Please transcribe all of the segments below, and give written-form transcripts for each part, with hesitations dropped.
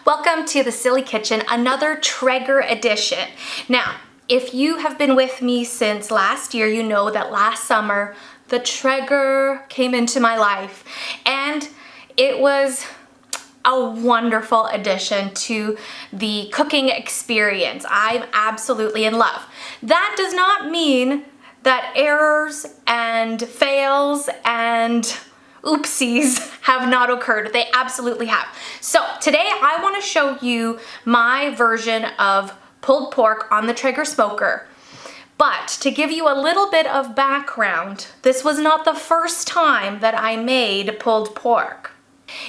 Welcome to the Silly Kitchen, another Traeger edition. Now, if you have been with me since last year, you know that last summer the Traeger came into my life and it was a wonderful addition to the cooking experience. I'm absolutely in love. That does not mean that errors and fails and oopsies have not occurred. They absolutely have. So today I want to show you my version of pulled pork on the Traeger smoker. But to give you a little bit of background, this was not the first time that I made pulled pork.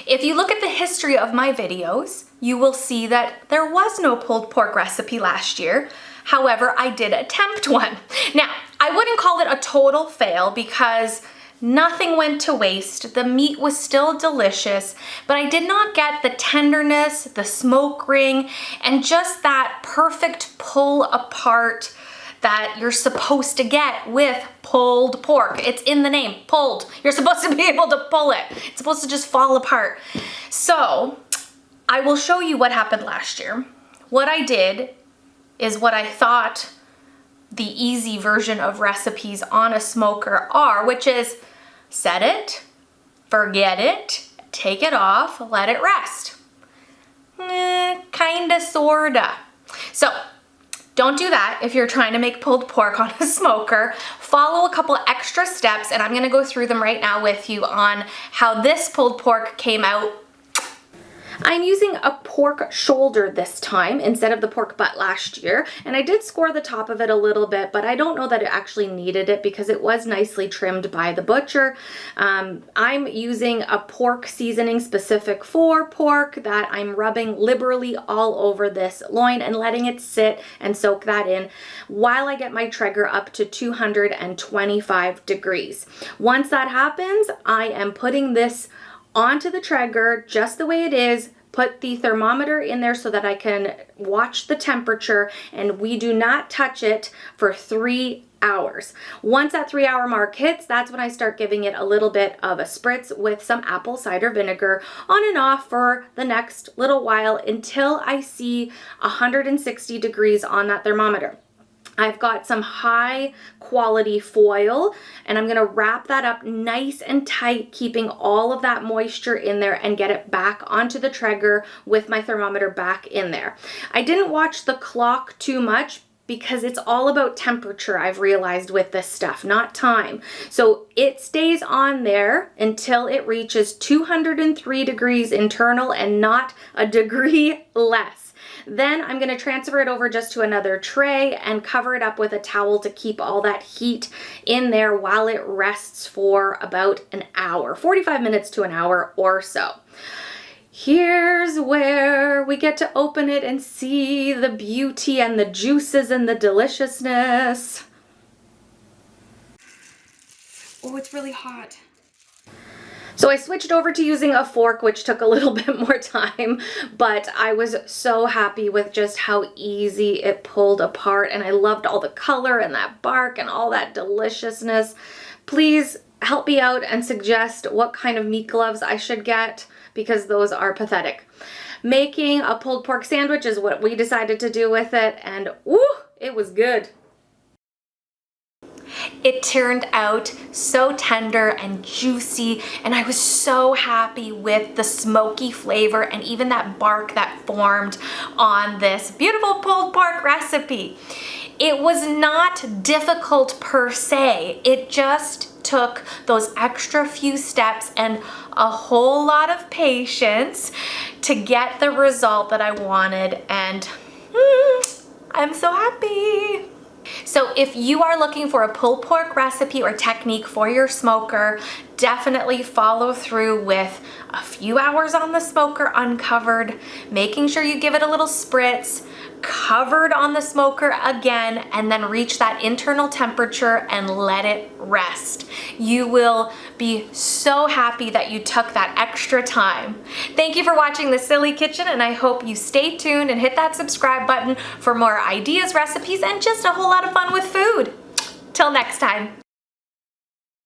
If you look at the history of my videos, you will see that there was no pulled pork recipe last year. However, I did attempt one. Now, I wouldn't call it a total fail because nothing went to waste. The meat was still delicious, but I did not get the tenderness, the smoke ring, and just that perfect pull apart that you're supposed to get with pulled pork. It's in the name, pulled. You're supposed to be able to pull it. It's supposed to just fall apart. So I will show you what happened last year. What I did is what I thought the easy version of recipes on a smoker are, which is set it, forget it, take it off, let it rest. Kinda, sorta. So don't do that if you're trying to make pulled pork on a smoker. Follow a couple extra steps, and I'm gonna go through them right now with you on how this pulled pork came out. I'm using a pork shoulder this time instead of the pork butt last year, and I did score the top of it a little bit, but I don't know that it actually needed it because it was nicely trimmed by the butcher. I'm using a pork seasoning specific for pork that I'm rubbing liberally all over this loin and letting it sit and soak that in while I get my Traeger up to 225 degrees. Once that happens, I am putting this onto the Traeger just the way it is, put the thermometer in there so that I can watch the temperature, and we do not touch it for 3 hours. Once that 3-hour mark hits, that's when I start giving it a little bit of a spritz with some apple cider vinegar on and off for the next little while until I see 160 degrees on that thermometer. I've got some high quality foil and I'm gonna wrap that up nice and tight, keeping all of that moisture in there, and get it back onto the Traeger with my thermometer back in there. I didn't watch the clock too much because it's all about temperature, I've realized with this stuff, not time. So it stays on there until it reaches 203 degrees internal and not a degree less. Then I'm going to transfer it over just to another tray and cover it up with a towel to keep all that heat in there while it rests for about an hour, 45 minutes to an hour or so. Here's where we get to open it and see the beauty and the juices and the deliciousness. Oh, it's really hot. So I switched over to using a fork, which took a little bit more time, but I was so happy with just how easy it pulled apart, and I loved all the color and that bark and all that deliciousness. Please help me out and suggest what kind of meat gloves I should get, because those are pathetic. Making a pulled pork sandwich is what we decided to do with it, and woo, it was good. It turned out so tender and juicy, and I was so happy with the smoky flavor and even that bark that formed on this beautiful pulled pork recipe. It was not difficult per se. It just took those extra few steps and a whole lot of patience to get the result that I wanted, and I'm so happy. So if you are looking for a pulled pork recipe or technique for your smoker, definitely follow through with a few hours on the smoker uncovered, making sure you give it a little spritz, covered on the smoker again, and then reach that internal temperature and let it rest. You will be so happy that you took that extra time. Thank you for watching The Silly Kitchen, and I hope you stay tuned and hit that subscribe button for more ideas, recipes, and just a whole lot of fun with food. Till next time.